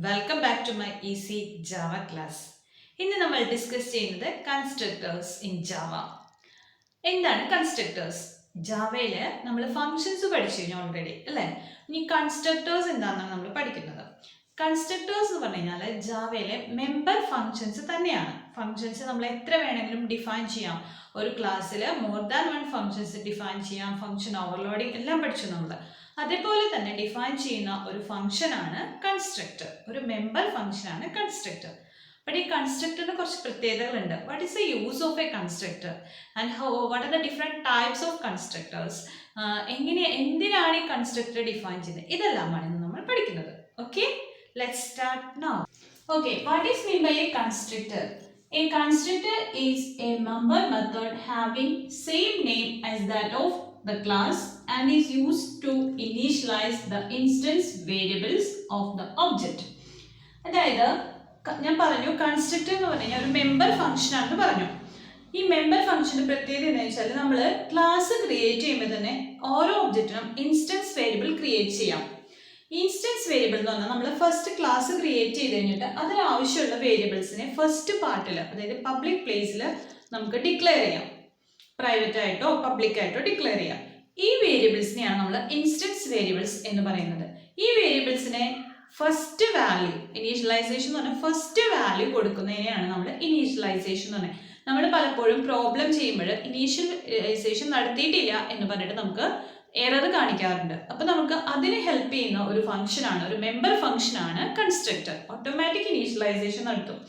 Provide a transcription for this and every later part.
Welcome back to my easy Java class. ഇന്ന് നമ്മൾ discuss ചെയ്യുന്നത് കൺസ്ട്രക്ടേഴ്സ് ഇൻ ജാവ. എന്താണ് കൺസ്ട്രക്ടേഴ്സ്? ജാവയിൽ നമ്മൾ ഫങ്ഷൻസ് പഠിച്ചു കഴിഞ്ഞു ഓൾറെഡി അല്ലേ. ഇനി കൺസ്ട്രക്ടേഴ്സ് എന്താണെന്നാണ് നമ്മൾ പഠിക്കുന്നത്. കൺസ്ട്രക്ടേഴ്സ് എന്ന് പറഞ്ഞു കഴിഞ്ഞാൽ ജാവയിലെ മെമ്പർ ഫങ്ഷൻസ് തന്നെയാണ്. ഫങ്ഷൻസ് നമ്മൾ എത്ര വേണമെങ്കിലും ഡിഫൈൻ ചെയ്യാം. ഒരു ക്ലാസ്സിൽ more than one functions define ചെയ്യാം. ഫങ്ഷൻ ഓവർലോഡിങ് എല്ലാം പഠിച്ചു നമ്മൾ. അതേപോലെ തന്നെ ഡിഫൈൻ ചെയ്യുന്ന ഒരു ഫംഗ്ഷനാണ് കൺസ്ട്രക്ടർ. ഒരു മെമ്പർ ഫംഗ്ഷനാണ് കൺസ്ട്രക്ടർ. ബട്ട് ഈ കൺസ്ട്രക്ടറിന് കുറച്ച് പ്രത്യേകതകളുണ്ട്. What is the use of a constructor and what are the different types of constructors, എന്തിനാണ് ഈ കൺസ്ട്രക്ടർ ഡിഫൈൻ ചെയ്യുന്നത്, ഇതെല്ലാമാണ് ഇന്ന് നമ്മൾ പഠിക്കുന്നത്. Okay, let's start now. Okay, what is mean by a constructor? A constructor is a member method having same name as that of the class and is used to initialize the instance variables of the object. അതായത് ഞാൻ പറഞ്ഞു constructor എന്ന് പറഞ്ഞു കഴിഞ്ഞാൽ ഒരു member function ആണെന്ന് പറഞ്ഞു. ഈ മെമ്പർ ഫംഗ്ഷന്റെ പ്രത്യേകത എന്താണെന്ന് വെച്ചാൽ നമ്മൾ ക്ലാസ് ക്രിയേറ്റ് ചെയ്യുമ്പോൾ തന്നെ ഓരോ ഒബ്ജക്റ്റിനും ഇൻസ്റ്റൻസ് വേരിയബിൾ ക്രിയേറ്റ് ചെയ്യാം. ഇൻസ്റ്റൻസ് വേരിയബിൾ എന്ന് പറഞ്ഞാൽ നമ്മൾ ഫസ്റ്റ് ക്ലാസ് ക്രിയേറ്റ് ചെയ്ത് കഴിഞ്ഞിട്ട് അതിനാവശ്യമുള്ള വേരിയബിൾസിനെ ഫസ്റ്റ് പാർട്ടിൽ, അതായത് പബ്ലിക് പ്ലേസിൽ നമുക്ക് ഡിക്ലെയർ ചെയ്യാം. പ്രൈവറ്റ് ആയിട്ടോ പബ്ലിക് ആയിട്ടോ ഡിക്ലെയർ ചെയ്യാം. ഈ വേരിയബിൾസിനെയാണ് നമ്മൾ ഇൻസ്റ്റൻസ് വേരിയബിൾസ് എന്ന് പറയുന്നത്. ഈ വേരിയബിൾസിനെ ഫസ്റ്റ് വാല്യൂ, ഇനീഷ്യലൈസേഷൻ എന്ന് പറഞ്ഞാൽ ഫസ്റ്റ് വാല്യൂ കൊടുക്കുന്നതിനെയാണ് നമ്മൾ ഇനീഷ്യലൈസേഷൻ എന്ന് പറയുന്നത്. നമ്മൾ പലപ്പോഴും പ്രോബ്ലം ചെയ്യുമ്പോൾ ഇനീഷ്യലൈസേഷൻ നടത്തിയിട്ടില്ല എന്ന് പറഞ്ഞിട്ട് നമുക്ക് എറർ കാണിക്കാറുണ്ട്. അപ്പോൾ നമുക്ക് അതിന് ഹെൽപ്പ് ചെയ്യുന്ന ഒരു ഫംഗ്ഷനാണ്, ഒരു മെമ്പർ ഫംഗ്ഷനാണ് കൺസ്ട്രക്ടർ. ഓട്ടോമാറ്റിക് ഇനീഷ്യലൈസേഷൻ നടത്തും.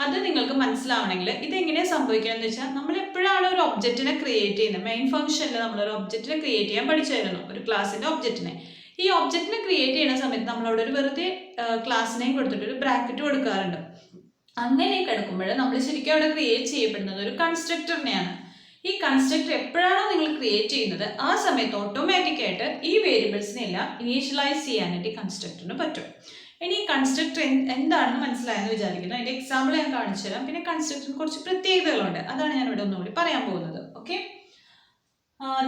അത് നിങ്ങൾക്ക് മനസ്സിലാവണമെങ്കിൽ ഇതെങ്ങനെയാണ് സംഭവിക്കുകയെന്ന് വെച്ചാൽ, നമ്മൾ എപ്പോഴാണ് ഒരു ഒബ്ജക്റ്റിനെ ക്രിയേറ്റ് ചെയ്യുന്നത്, മെയിൻ ഫംഗ്ഷനിൽ നമ്മളൊരു ഒബ്ജക്റ്റിനെ ക്രിയേറ്റ് ചെയ്യാൻ പഠിച്ചായിരുന്നു, ഒരു ക്ലാസിൻ്റെ ഒബ്ജക്റ്റിനെ. ഈ ഒബ്ജക്റ്റിനെ ക്രിയേറ്റ് ചെയ്യുന്ന സമയത്ത് നമ്മളവിടെ ഒരു വെറുതെ ക്ലാസ്സിനെയും കൊടുത്തിട്ട് ഒരു ബ്രാക്കറ്റ് കൊടുക്കാറുണ്ട്. അങ്ങനെ കിടക്കുമ്പോൾ നമ്മൾ ശരിക്കും അവിടെ ക്രിയേറ്റ് ചെയ്യപ്പെടുന്നത് ഒരു കൺസ്ട്രക്ടറിനെയാണ്. ഈ കൺസ്ട്രക്ടർ എപ്പോഴാണോ നിങ്ങൾ ക്രിയേറ്റ് ചെയ്യുന്നത് ആ സമയത്ത് ഓട്ടോമാറ്റിക്കായിട്ട് ഈ വേരിയബിൾസിനെ എല്ലാം ഇനീഷ്യലൈസ് ചെയ്യാനായിട്ട് ഈ കൺസ്ട്രക്ടറിന് പറ്റും. ഇനി ഈ കൺസ്ട്രക്ടർ എന്താണെന്ന് മനസ്സിലായെന്ന് വിചാരിക്കുന്നു. അതിൻ്റെ എക്സാമ്പിൾ ഞാൻ കാണിച്ചു തരാം. പിന്നെ കൺസ്ട്രക്ടറിന് കുറച്ച് പ്രത്യേകതകളുണ്ട്, അതാണ് ഞാൻ ഇവിടെ ഒന്നുകൂടി പറയാൻ പോകുന്നത്. ഓക്കെ,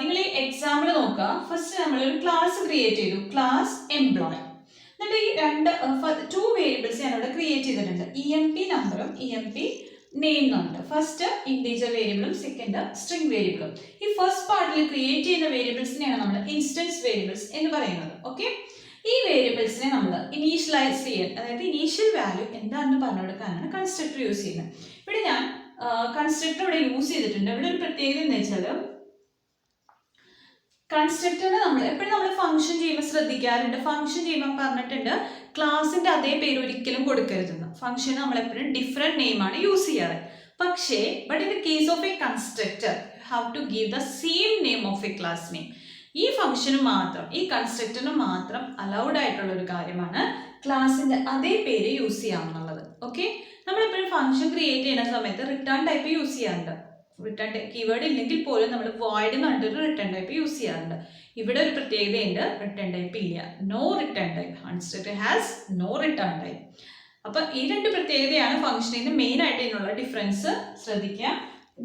നിങ്ങൾ ഈ എക്സാമ്പിൾ നോക്കുക. ഫസ്റ്റ് നമ്മൾ ഒരു ക്ലാസ് ക്രിയേറ്റ് ചെയ്തു, ക്ലാസ് എംപ്ലോയ്. എന്നിട്ട് ഈ ടു വേരിയബിൾസ് ഞാൻ ഇവിടെ ക്രിയേറ്റ് ചെയ്തിട്ടുണ്ട്, EMP നമ്പറും EMP നെയിം എന്നുണ്ട്. ഫസ്റ്റ് ഇൻറ്റീജർ വേരിയബിളും സെക്കൻഡ് സ്ട്രിംഗ് വേരിയബിളും. ഈ ഫസ്റ്റ് പാർട്ടിൽ ക്രിയേറ്റ് ചെയ്യുന്ന വേരിയബിൾസിനെയാണ് നമ്മൾ ഇൻസ്റ്റൻസ് വേരിയബിൾസ് എന്ന് പറയുന്നത്. ഓക്കെ, ഈ വേരിയബിൾസിനെ നമ്മൾ ഇനീഷ്യലൈസ് ചെയ്യാൻ, അതായത് ഇനീഷ്യൽ വാല്യൂ എന്താണെന്ന് പറഞ്ഞു കൊടുക്കാനാണ് കൺസ്ട്രക്ടർ യൂസ് ചെയ്യുന്നത്. ഇവിടെ ഞാൻ കൺസ്ട്രക്ടർ ഇവിടെ യൂസ് ചെയ്തിട്ടുണ്ട്. ഇവിടെ ഒരു പ്രത്യേകത എന്ന് വെച്ചാൽ, കൺസ്ട്രക്ടറിന് നമ്മൾ എപ്പോഴും നമ്മൾ ഫംഗ്ഷൻ ചെയ്യുമ്പോൾ ശ്രദ്ധിക്കാറുണ്ട്. ഫംഗ്ഷൻ ചെയ്യുമ്പോൾ പറഞ്ഞിട്ടുണ്ട് ക്ലാസിന്റെ അതേ പേര് ഒരിക്കലും കൊടുക്കരുതെന്ന്. ഫംഗ്ഷന് നമ്മൾ എപ്പോഴും ഡിഫറെന്റ് നെയിമാണ് യൂസ് ചെയ്യാറ്. പക്ഷേ but in the case of a constructor you have to give the same name of a class name. ഈ ഫംഗ്ഷന് മാത്രം, ഈ കൺസ്ട്രക്ടറിന് മാത്രം അലൗഡ് ആയിട്ടുള്ള ഒരു കാര്യമാണ് ക്ലാസിന്റെ അതേ പേര് യൂസ് ചെയ്യാമെന്നുള്ളത്. ഓക്കെ, നമ്മളെപ്പോഴും ഫംഗ്ഷൻ ക്രിയേറ്റ് ചെയ്യുന്ന സമയത്ത് റിട്ടേൺ ടൈപ്പ് യൂസ് ചെയ്യാറുണ്ട്. റിട്ടേൺ കീവേഡ് ഇല്ലെങ്കിൽ പോലും നമ്മൾ വോയിഡ് എന്ന് പറഞ്ഞിട്ട് റിട്ടേൺ ടൈപ്പ് യൂസ് ചെയ്യാറുണ്ട്. ഇവിടെ ഒരു പ്രത്യേകതയുണ്ട്, റിട്ടേൺ ടൈപ്പ് ഇല്ല, no return type. Constructor has no return type. അപ്പൊ ഈ രണ്ട് പ്രത്യേകതയാണ് ഫംഗ്ഷനിൽ മെയിൻ ആയിട്ട് ഇതിനുള്ള ഡിഫറൻസ്. ശ്രദ്ധിക്കുക,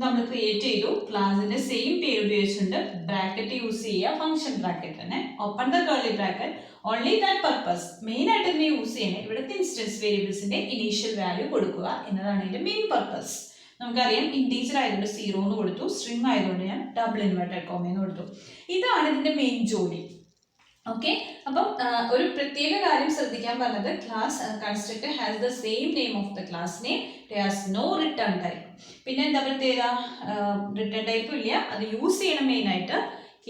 നമ്മൾ ക്രിയേറ്റ് ചെയ്തു, ക്ലാസിന്റെ സെയിം പേര് ഉപയോഗിച്ചിട്ടുണ്ട്, ബ്രാക്കറ്റ് യൂസ് ചെയ്യുക, ഫംഗ്ഷൻ ബ്രാക്കറ്റ് തന്നെ, open the curly bracket, only that purpose. Main ആയിട്ട് ഇതിനെ യൂസ് ചെയ്യുന്നത് ഇവിടുത്തെ ഇൻസ്റ്റൻസ് വേരിയബിൾസിന്റെ ഇനീഷ്യൽ വാല്യൂ കൊടുക്കുക എന്നതാണ് ഇതിന്റെ മെയിൻ പർപ്പസ്. നമുക്കറിയാം ഇൻറ്റീജർ ആയതുകൊണ്ട് 0 എന്ന് കൊടുത്തു, സ്ട്രിംഗ് ആയതുകൊണ്ട് ഞാൻ ഡബിൾ ഇൻവേർട്ടഡ് കോമ എന്ന് കൊടുത്തു. ഇതാണ് ഇതിന്റെ മെയിൻ ജോലി. ഓക്കെ, അപ്പം ഒരു പ്രത്യേക കാര്യം ശ്രദ്ധിക്കാൻ പറഞ്ഞത്, class constructor has the same name of the class name, has no return type. പിന്നെ എന്താ പ്രത്യേകത? റിട്ടേൺ ടൈപ്പും ഇല്ല. അത് യൂസ് ചെയ്യണം മെയിൻ ആയിട്ട്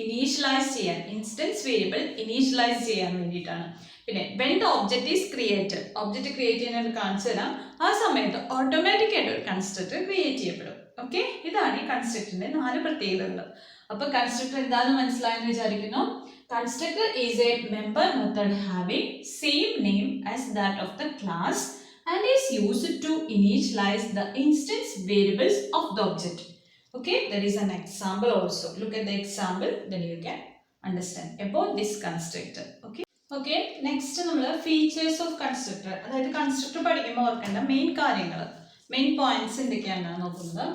ഇനീഷ്യലൈസ് ചെയ്യാൻ, ഇൻസ്റ്റൻസ് വേരിയബിൾ ഇനീഷ്യലൈസ് ചെയ്യാൻ വേണ്ടിയിട്ടാണ്. പിന്നെ when the object is created, object create ചെയ്യാനായിട്ട് കാണിച്ചു തരാം. ആ സമയത്ത് ഓട്ടോമാറ്റിക് ആയിട്ട് ഒരു കൺസ്ട്രക്ടർ ക്രിയേറ്റ് ചെയ്യപ്പെടും. ഓക്കെ, ഇതാണ് ഈ കൺസ്ട്രക്ടറിന്റെ 4 പ്രത്യേകതകൾ. അപ്പൊ കൺസ്ട്രക്ടർ എന്താണെന്ന് മനസ്സിലായെന്ന് വിചാരിക്കുന്നു. Constructor is a member method having same name as that of the class and is used to initialise the instance variables of the object. Okay, there is an example also. Look at the example, then you can understand about this constructor. Okay, next നമ്മൾ features of constructor, അതായത് constructor പഠിക്കുമ്പോൾ ഓർക്കേണ്ട main കാര്യങ്ങൾ, main points എന്തൊക്കെയാണ് നോക്കുന്നത്.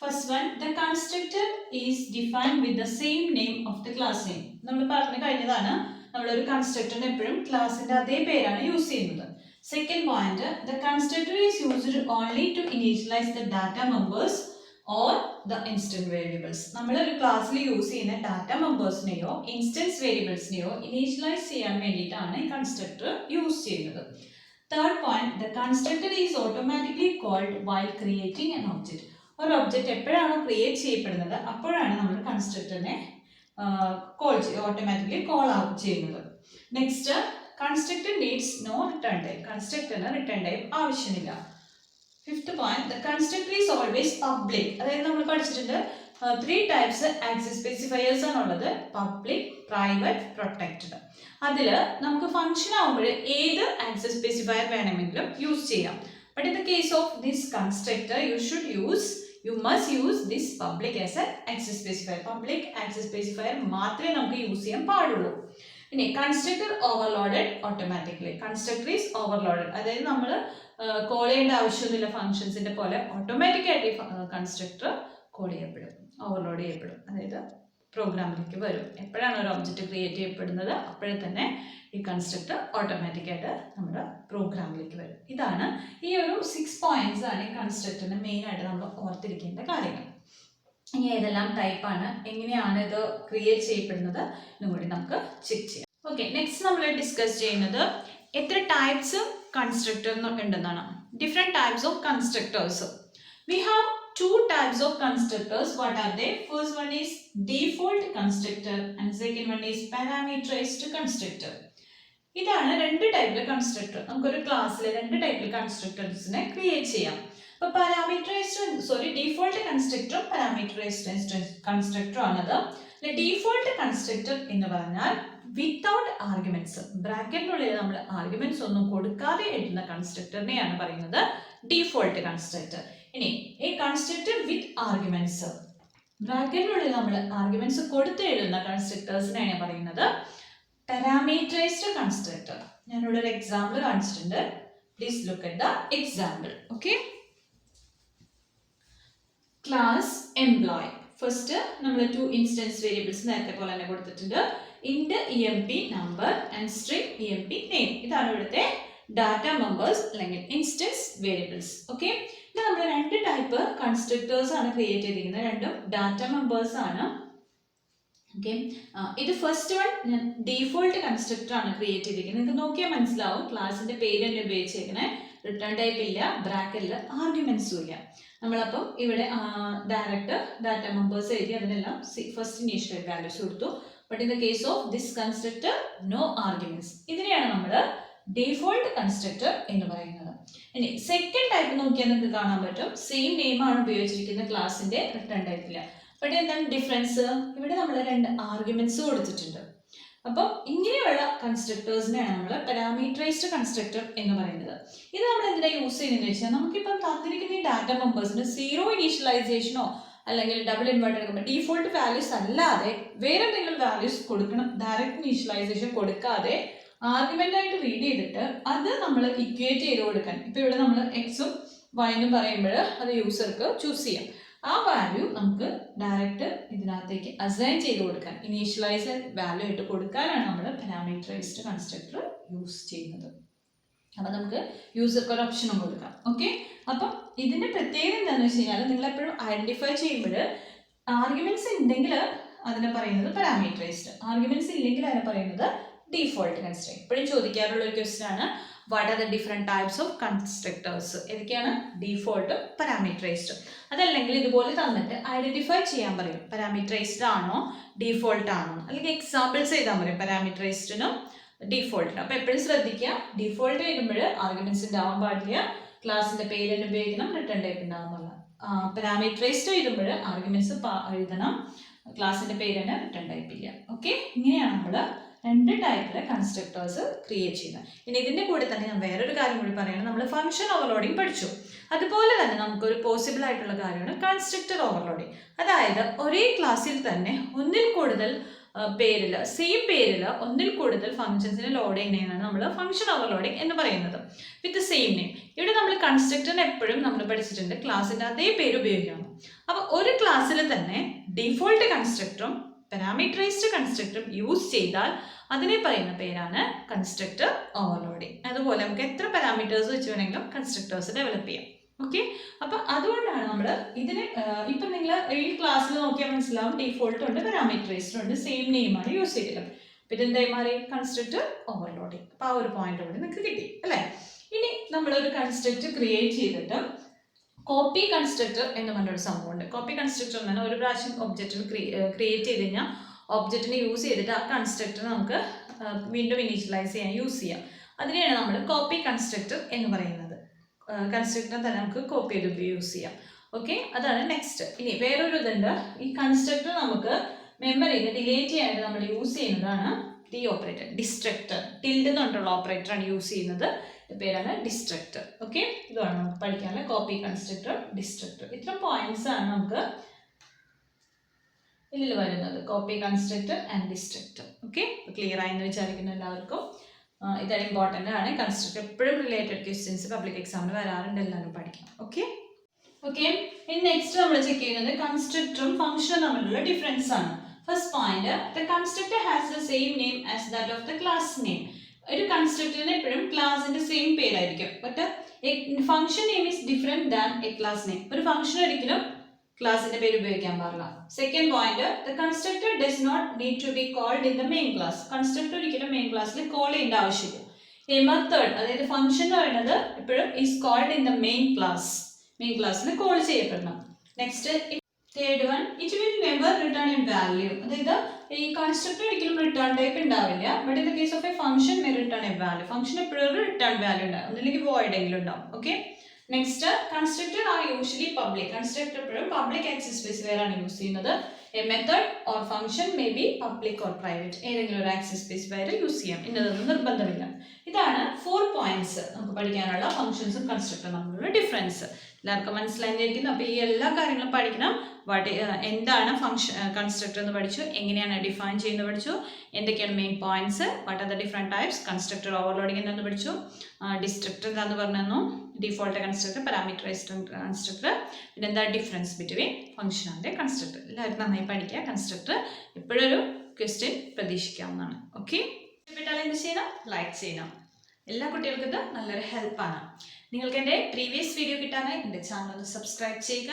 First one, the constructor is defined with the same name of the class name. നമ്മൾ പറഞ്ഞു കഴിഞ്ഞതാണ്, നമ്മളൊരു കൺസ്ട്രക്ടറിന് എപ്പോഴും ക്ലാസിന്റെ അതേ പേരാണ് യൂസ് ചെയ്യുന്നത്. Second point, the constructor is used only to initialize the data members or the instant variables. നമ്മൾ ഒരു ക്ലാസ്സിൽ യൂസ് ചെയ്യുന്ന ഡാറ്റ മെമ്പേഴ്സിനെയോ ഇൻസ്റ്റൻസ് വേരിയബിൾസിനെയോ ഇനീഷ്യലൈസ് ചെയ്യാൻ വേണ്ടിയിട്ടാണ് ഈ കൺസ്ട്രക്ടർ യൂസ് ചെയ്യുന്നത്. Third point, the constructor is automatically called while creating an object. ഒരു ഒബ്ജക്റ്റ് എപ്പോഴാണോ ക്രിയേറ്റ് ചെയ്യപ്പെടുന്നത് അപ്പോഴാണ് നമ്മൾ കൺസ്ട്രക്ടറിനെ ഓട്ടോമാറ്റിക്കലി കോൾ ഔട്ട് ചെയ്യുന്നത്. Next, constructor needs no return type. കൺസ്ട്രക്ടറിന് റിട്ടേൺ ടൈപ്പ് ആവശ്യമില്ല. Fifth point, the constructor is always public. അതായത് നമ്മൾ പഠിച്ചിട്ടുണ്ട് 3 ടൈപ്സ് ആക്സസ് സ്പെസിഫയേഴ്സ് ആണുള്ളത്: പബ്ലിക്, പ്രൈവറ്റ്, പ്രൊട്ടക്റ്റഡ്. അതിൽ നമുക്ക് ഫംഗ്ഷൻ ആകുമ്പോൾ ഏത് ആക്സസ് സ്പെസിഫയർ വേണമെങ്കിലും യൂസ് ചെയ്യാം. But in the case of this constructor you must use this public as an access specifier. Public access specifier മാത്രമേ നമുക്ക് യൂസ് ചെയ്യാൻ പാടുള്ളൂ. ഇനി constructor overloaded automatically. Constructor is overloaded, അതായത് നമ്മൾ കോൾ ചെയ്യേണ്ട ആവശ്യമൊന്നുമില്ല. ഫംഗ്ഷൻസിന്റെ പോലെ ഓട്ടോമാറ്റിക് ആയിട്ട് കൺസ്ട്രക്ടർ കോൾ ചെയ്യപ്പെടും, ഓവർലോഡ് ചെയ്യപ്പെടും. അതായത് പ്രോഗ്രാമിലേക്ക് വരും. എപ്പോഴാണ് ഒരു ഒബ്ജക്റ്റ് ക്രിയേറ്റ് ചെയ്യപ്പെടുന്നത് അപ്പോഴേ തന്നെ ഈ കൺസ്ട്രക്ടർ ഓട്ടോമാറ്റിക്കായിട്ട് നമ്മുടെ പ്രോഗ്രാമിലേക്ക് വരും. ഇതാണ് ഈ ഒരു 6 പോയിന്റ്സ് ആണ് ഈ കൺസ്ട്രക്ടറിന് മെയിൻ ആയിട്ട് നമ്മൾ ഓർത്തിരിക്കേണ്ട കാര്യങ്ങൾ. ഇനി ഏതെല്ലാം ടൈപ്പാണ്, എങ്ങനെയാണ് ഇത് ക്രിയേറ്റ് ചെയ്യപ്പെടുന്നത് എന്നും കൂടി നമുക്ക് ചെക്ക് ചെയ്യാം. ഓക്കെ, നെക്സ്റ്റ് നമ്മൾ ഡിസ്കസ് ചെയ്യുന്നത് എത്ര ടൈപ്സ് കൺസ്ട്രക്ടർ ഉണ്ടെന്നാണ്. Different types of constructors. We have 2 types of constructors. What are they? First one is default constructor and second one is parameterized constructor. ഇതാണ് 2 ടൈപ്പിലെ കൺസ്ട്രക്ടർ. നമുക്കൊരു ക്ലാസ്സിൽ 2 ടൈപ്പിലെ കൺസ്ട്രക്ടേഴ്സിനെ ക്രിയേറ്റ് ചെയ്യാം. അപ്പോൾ ഡിഫോൾട്ട് കൺസ്ട്രക്ടറും പാരാമീറ്ററൈസ്ഡ് കൺസ്ട്രക്ടറും ആണത്. ഡിഫോൾട്ട് കൺസ്ട്രക്ടർ എന്ന് പറഞ്ഞാൽ without arguments, ബ്രാക്കറ്റിനുള്ളിൽ നമ്മൾ ആർഗ്യുമെന്റ്സ് ഒന്നും കൊടുക്കാതെ എഴുതുന്ന കൺസ്ട്രക്ടറിനെയാണ് പറയുന്നത് ഡിഫോൾട്ട് കൺസ്ട്രക്ടർ. ഇനി ഈ കൺസ്ട്രക്ടർ വിത്ത് ആർഗ്യുമെന്റ്സ്, ബ്രാക്കറ്റിനുള്ളിൽ നമ്മൾ ആർഗ്യുമെന്റ്സ് കൊടുത്ത് എഴുതുന്ന കൺസ്ട്രക്ടേഴ്സിനെയാണ് പറയുന്നത് പാരാമീറ്ററൈസ്ഡ് കൺസ്ട്രക്ടർ. ഞാനിവിടെ ഒരു എക്സാമ്പിൾ കാണിച്ചിട്ടുണ്ട്. Please look at the example. Okay, class employ. First നമ്മൾ 2 ഇൻസ്റ്റൻസ് വേരിയബിൾസ് നേരത്തെ പോലെ തന്നെ കൊടുത്തിട്ടുണ്ട്. Int emp number and string emp name. ഇതാണ് ഇവിടുത്തെ ഡാറ്റ മെമ്പേഴ്സ് അല്ലെങ്കിൽ ഇൻസ്റ്റൻസ് വേരിയബിൾസ്. ഓക്കെ, ഇത് നമ്മൾ 2 ടൈപ്പ് കൺസ്ട്രക്ടേഴ്സ് ആണ് ക്രിയേറ്റ് ചെയ്തിരിക്കുന്നത്. രണ്ടും ഡാറ്റ മെമ്പേഴ്സ് ആണ്. ഓക്കെ, ഇത് ഫസ്റ്റ് വൺ ഞാൻ ഡീഫോൾട്ട് കൺസ്ട്രക്ടർ ആണ് ക്രിയേറ്റ് ചെയ്തിരിക്കുന്നത്. നിങ്ങൾക്ക് നോക്കിയാൽ മനസ്സിലാവും ക്ലാസിന്റെ പേര് തന്നെ ഉപയോഗിച്ചേക്കണേ. റിട്ടേൺ ടൈപ്പ് ഇല്ല, ബ്രാക്കറ്റിൽ ആർഗ്യുമെന്റ്സും ഇല്ല. നമ്മളപ്പം ഇവിടെ ഡയറക്റ്റ് ഡാറ്റ മെമ്പേഴ്സ് എഴുതി അതിനെല്ലാം ഫസ്റ്റ് ഇനീഷ്യൽ വാല്യൂസ് കൊടുത്തു. But in the case of this constructor no arguments. ഇതിനെയാണ് നമ്മൾ ഡിഫോൾട്ട് കൺസ്ട്രക്ടർ എന്ന് പറയുന്നത്. ഇനി സെക്കൻഡ് ടൈപ്പ് നോക്കിയാൽ നിങ്ങൾക്ക് കാണാൻ പറ്റും സെയിം നെയിം ആണ് ഉപയോഗിച്ചിരിക്കുന്നത് ക്ലാസിന്റെ, റിട്ടേൺ ടൈപ്പില്ല. ബട്ട് എന്താണ് ഡിഫറൻസ്? ഇവിടെ നമ്മൾ 2 ആർഗ്യുമെന്റ്സ് കൊടുത്തിട്ടുണ്ട്. അപ്പം ഇങ്ങനെയുള്ള കൺസ്ട്രക്ടേഴ്സിനെയാണ് നമ്മൾ പാരാമീറ്ററൈസ്ഡ് കൺസ്ട്രക്ടർ എന്ന് പറയുന്നത്. ഇത് നമ്മൾ എന്തിനാ യൂസ് ചെയ്യുന്നതെന്ന് വെച്ചാൽ നമുക്കിപ്പം തന്നിരിക്കുന്ന ഈ ഡാറ്റ മെമ്പേഴ്സിന് 0 ഇനീഷ്യലൈസേഷനോ അല്ലെങ്കിൽ ഡബിൾ ഇൻവേർട്ടഡ് എടുക്കുമ്പോൾ ഡിഫോൾട്ട് വാല്യൂസ് അല്ലാതെ വേറെ എന്തെങ്കിലും വാല്യൂസ് കൊടുക്കണം. ഡയറക്റ്റ് ഇനീഷ്യലൈസേഷൻ കൊടുക്കാതെ ആർഗ്യുമെന്റ് ആയിട്ട് റീഡ് ചെയ്തിട്ട് അത് നമ്മൾ ഇക്വേറ്റ് ചെയ്ത് കൊടുക്കാൻ. ഇപ്പൊ ഇവിടെ നമ്മൾ എക്സും വൈനും പറയുമ്പോൾ അത് യൂസർക്ക് ചൂസ് ചെയ്യാം. ആ വാല്യൂ നമുക്ക് ഡയറക്റ്റ് ഇതിനകത്തേക്ക് അസൈൻ ചെയ്ത് കൊടുക്കാൻ, ഇനീഷ്യലൈസ് വാല്യൂ ആയിട്ട് കൊടുക്കാനാണ് നമ്മൾ പാരാമീറ്ററൈസ്ഡ് കൺസ്ട്രക്ടർ യൂസ് ചെയ്യുന്നത്. അപ്പം നമുക്ക് യൂസർക്ക് ഒരു ഓപ്ഷനും കൊടുക്കാം. ഓക്കെ, അപ്പം ഇതിന്റെ പ്രത്യേകത എന്താണെന്ന് വെച്ച് കഴിഞ്ഞാൽ നിങ്ങൾ എപ്പോഴും ഐഡന്റിഫൈ ചെയ്യുമ്പോൾ ആർഗ്യുമെന്റ്സ് ഉണ്ടെങ്കിൽ അതിനെ പറയുന്നത് പാരാമീറ്ററൈസ്ഡ്, ആർഗ്യുമെന്റ്സ് ഇല്ലെങ്കിൽ അതിനെ പറയുന്നത് ഡിഫോൾട്ട് കൺസ്ട്രക്ടർ. ഇപ്പോഴും ചോദിക്കാറുള്ള ഒരു ക്വസ്റ്റ്യൻ ആണ് what are the different types of constructors. ഏതൊക്കെയാണ്? ഡിഫോൾട്ടും പാരാമീറ്ററൈസ്ഡും. അതല്ലെങ്കിൽ ഇതുപോലെ തന്നിട്ട് ഐഡന്റിഫൈ ചെയ്യാൻ പറയും, പാരാമീറ്ററൈസ്ഡ് ആണോ ഡിഫോൾട്ട് ആണോ, അല്ലെങ്കിൽ എക്സാമ്പിൾസ് എഴുതാൻ പറയും പാരാമീറ്ററൈസ്ഡിനും ഡിഫോൾട്ടിനും. അപ്പോൾ എപ്പോഴും ശ്രദ്ധിക്കുക, ഡിഫോൾട്ട് എഴുതുമ്പോൾ ആർഗ്യുമെന്റ്സ് ഉണ്ടാവാൻ പാടില്ല, ക്ലാസിന്റെ പേര് തന്നെ ഉപയോഗിക്കണം, റിട്ടേൺ ടൈപ്പ് ഉണ്ടാവുന്നില്ല. പാരാമീറ്ററൈസ്ഡ് എഴുതുമ്പോൾ ആർഗ്യുമെന്റ്സ് എഴുതണം, ക്ലാസിന്റെ പേര് തന്നെ റിട്ടേൺ ടൈപ്പ് ഇല്ല. ഓക്കെ, ഇങ്ങനെയാണ് നമ്മൾ 2 ടൈപ്പിലെ കൺസ്ട്രക്ടേഴ്സ് ക്രിയേറ്റ് ചെയ്യുന്നത്. ഇനി ഇതിന്റെ കൂടെ തന്നെ ഞാൻ വേറൊരു കാര്യം കൂടി പറയുകയാണ്. നമ്മൾ ഫംഗ്ഷൻ ഓവർലോഡിങ് പഠിച്ചു. അതുപോലെ തന്നെ നമുക്കൊരു പോസിബിൾ ആയിട്ടുള്ള കാര്യമാണ് കൺസ്ട്രക്ടർ ഓവർലോഡിങ്. അതായത് ഒരേ ക്ലാസ്സിൽ തന്നെ ഒന്നിൽ കൂടുതൽ പേരിൽ, സെയിം പേരിൽ ഒന്നിൽ കൂടുതൽ ഫംഗ്ഷൻസിനെ ലോഡ് ചെയ്യുന്നതാണ് നമ്മൾ ഫംഗ്ഷൻ ഓവർലോഡിങ് എന്ന് പറയുന്നത്, വിത്ത് സെയിം നെയിം. ഇവിടെ നമ്മൾ കൺസ്ട്രക്ടറിന് എപ്പോഴും നമ്മൾ പഠിച്ചിട്ടുണ്ട് ക്ലാസ്സിന്റെ അതേ പേര് ഉപയോഗിക്കണം. അപ്പോൾ ഒരു ക്ലാസ്സിൽ തന്നെ ഡിഫോൾട്ട് കൺസ്ട്രക്ടറും പാരാമീറ്ററൈസ്ഡ് കൺസ്ട്രക്ടർ യൂസ് ചെയ്താൽ അതിനെ പറയുന്ന പേരാണ് കൺസ്ട്രക്ടർ ഓവർലോഡിങ്. അതുപോലെ നമുക്ക് എത്ര പാരാമീറ്റേഴ്സ് വെച്ച് വേണമെങ്കിലും കൺസ്ട്രക്ടേഴ്സ് ഡെവലപ്പ് ചെയ്യാം. ഓക്കെ, അപ്പം അതുകൊണ്ടാണ് നമ്മൾ ഇതിന് ഇപ്പം നിങ്ങൾ ഈ ക്ലാസ്സിൽ നോക്കിയാൽ മനസ്സിലാവും ഡീഫോൾട്ട് ഉണ്ട്, പാരാമീറ്ററൈസ്ഡ് ഉണ്ട്, സെയിം നെയിമാണ് യൂസ് ചെയ്തിട്ടുള്ളത്. അപ്പം ഇതെന്തായി മാറി? Constructor overloading. അപ്പം ആ ഒരു പോയിന്റ് കൂടി നിങ്ങൾക്ക് കിട്ടി അല്ലേ? ഇനി നമ്മളൊരു കൺസ്ട്രക്ടർ ക്രിയേറ്റ് ചെയ്തിട്ട് കോപ്പി കൺസ്ട്രക്ടർ എന്ന് പറഞ്ഞൊരു സംഭവമുണ്ട്. കോപ്പി കൺസ്ട്രക്ടർ എന്ന് പറഞ്ഞാൽ ഒരു പ്രാവശ്യം ഒബ്ജക്റ്റിൽ ക്രിയേറ്റ് ചെയ്ത് കഴിഞ്ഞാൽ ഒബ്ജക്റ്റിനെ യൂസ് ചെയ്തിട്ട് ആ കൺസ്ട്രക്ടർ നമുക്ക് വീണ്ടും ഇനീഷ്യലൈസ് ചെയ്യാൻ യൂസ് ചെയ്യാം. അതിനെയാണ് നമ്മൾ കോപ്പി കൺസ്ട്രക്ടർ എന്ന് പറയുന്നത്. കൺസ്ട്രക്ടർ തന്നെ നമുക്ക് കോപ്പി ചെയ്ത് യൂസ് ചെയ്യാം. ഓക്കെ, അതാണ് നെക്സ്റ്റ്. ഇനി വേറൊരു ഇതുണ്ട്. ഈ കൺസ്ട്രക്ടർ നമുക്ക് മെമ്മറിയിൽ ഡിലീറ്റ് ചെയ്യാനായിട്ട് നമ്മൾ യൂസ് ചെയ്യുന്നതാണ് ഡി ഓപ്പറേറ്റർ, ഡിസ്ട്രക്ടർ. ടിൽഡ് എന്നുകൊണ്ടുള്ള ഓപ്പറേറ്ററാണ് യൂസ് ചെയ്യുന്നത്. പേരാണ് ഡിസ്ട്രക്ടർ. ഓക്കെ, ഇതാണ് നമുക്ക് പഠിക്കാനുള്ള കോപ്പി കൺസ്ട്രക്ടർ, ഡിസ്ട്രക്ടർ. ഇത്ര പോയിന്റ്സ് ആണ് നമുക്ക് ഇതിൽ വരുന്നത്, copy constructor and destructor. Okay, clear ആയെന്ന് വിചാരിക്കുന്നു എല്ലാവർക്കും. ഇത് ഇമ്പോർട്ടൻ്റ് ആണ്. കൺസ്ട്രക്ടർ എപ്പോഴും റിലേറ്റഡ് ക്വസ്റ്റ്യൻസ് പബ്ലിക് എക്സാമിന് വരാറുണ്ട്, എല്ലാവരും പഠിക്കണം. ഓക്കെ ഓക്കെ ഇനി നെക്സ്റ്റ് നമ്മൾ ചെക്ക് ചെയ്യുന്നത് കൺസ്ട്രക്ടറും ഫംഗ്ഷനും തമ്മിലുള്ള ഡിഫറൻസ് ആണ്. First point, the constructor has the same name as that of the class name. ഒരു കൺസ്ട്രക്ടറിന് എപ്പോഴും ക്ലാസിന്റെ സെയിം പേരായിരിക്കും. But function name is different than a class name. ഒരു ഫംഗ്ഷൻ ഒരിക്കലും ക്ലാസിന്റെ പേര് ഉപയോഗിക്കാൻ പാടില്ല. Second point, the constructor does not need to be called in the main class. Constructor ഒരിക്കലും മെയിൻ ക്ലാസ്സിൽ കോൾ ചെയ്യേണ്ട ആവശ്യമില്ല. എ മെത്തേഡ്, അതായത് ഫംഗ്ഷൻ എന്ന് പറയുന്നത് എപ്പോഴും is called in the main class, main ക്ലാസ്സിൽ കോൾ ചെയ്യപ്പെടണം. Next third one, it will never return a value. അതായത് ഈ കൺസ്ട്രക്ടർ ഒരിക്കലും റിട്ടേൺ ടൈപ്പ് ഉണ്ടാവില്ല. But in the case of a function may return a value. Function എപ്പോഴും return value ഉണ്ടാവും, ഒന്നില്ലെങ്കിൽ void എങ്കിലും ഉണ്ടാവും. Okay, next constructor are usually public. Constructor എപ്പോഴും പബ്ലിക് ആക്സസ് സ്പെസിഫയർ ആണ് യൂസ് ചെയ്യുന്നത്. A method or function may be public or private, ഏതെങ്കിലും ഒരു ആക്സസ് സ്പെസിഫയർ യൂസ് ചെയ്യാം, ഇന്നതൊന്നും നിർബന്ധമില്ല. ഇതാണ് 4 പോയിന്റ്സ് നമുക്ക് പഠിക്കാനുള്ള ഫംഗ്ഷൻസും കൺസ്ട്രക്ടറും തമ്മിലുള്ള ഡിഫറൻസ്. എല്ലാവർക്കും മനസ്സിലായിരിക്കുന്നു. അപ്പോൾ ഈ എല്ലാ കാര്യങ്ങളും പഠിക്കണം. എന്താണ് ഫംഗ്ഷൻ കൺസ്ട്രക്ടർ എന്ന് പഠിച്ചു, എങ്ങനെയാണ് ഡിഫൈൻ ചെയ്യുന്നത് പഠിച്ചു, എന്തൊക്കെയാണ് main points, what are the different types, constructor overloading എന്താണെന്ന് പഠിച്ചു, ഡിസ്ട്രക്ടർ എന്താന്ന് പറഞ്ഞു, ഡിഫോൾട്ട് കൺസ്ട്രക്ടർ, പാരാമീറ്ററൈസ്ഡ് കൺസ്ട്രക്ടർ, പിന്നെ എന്താ difference between function and constructor. എല്ലാവരും നന്നായി പഠിക്കുക. കൺസ്ട്രക്ടർ എപ്പോഴൊരു ക്വസ്റ്റ്യൻ പ്രതീക്ഷിക്കാവുന്നതാണ്. ഓക്കെ, ഇഷ്ടപ്പെട്ടാൽ എന്ത് ചെയ്യണം? ലൈക്ക് ചെയ്യണം. എല്ലാ കുട്ടികൾക്കും ഇത് നല്ലൊരു ഹെൽപ്പാണ്. നിങ്ങൾക്ക് എൻ്റെ പ്രീവിയസ് വീഡിയോ കിട്ടാനായി എൻ്റെ ചാനൽ ഒന്ന് സബ്സ്ക്രൈബ് ചെയ്യുക.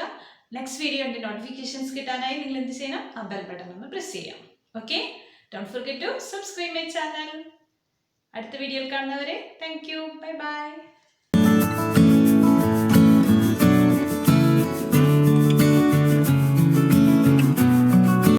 നെക്സ്റ്റ് വീഡിയോയുടെ നോട്ടിഫിക്കേഷൻസ് കിട്ടാനായി നിങ്ങൾ എന്ത് ചെയ്യണം? ആ ബെൽ ബട്ടൺ ഒന്ന് പ്രസ് ചെയ്യാം. Okay, don't forget to subscribe my channel. അടുത്ത വീഡിയോയിൽ കാണുന്നവരെ താങ്ക് യു, ബൈ ബൈ.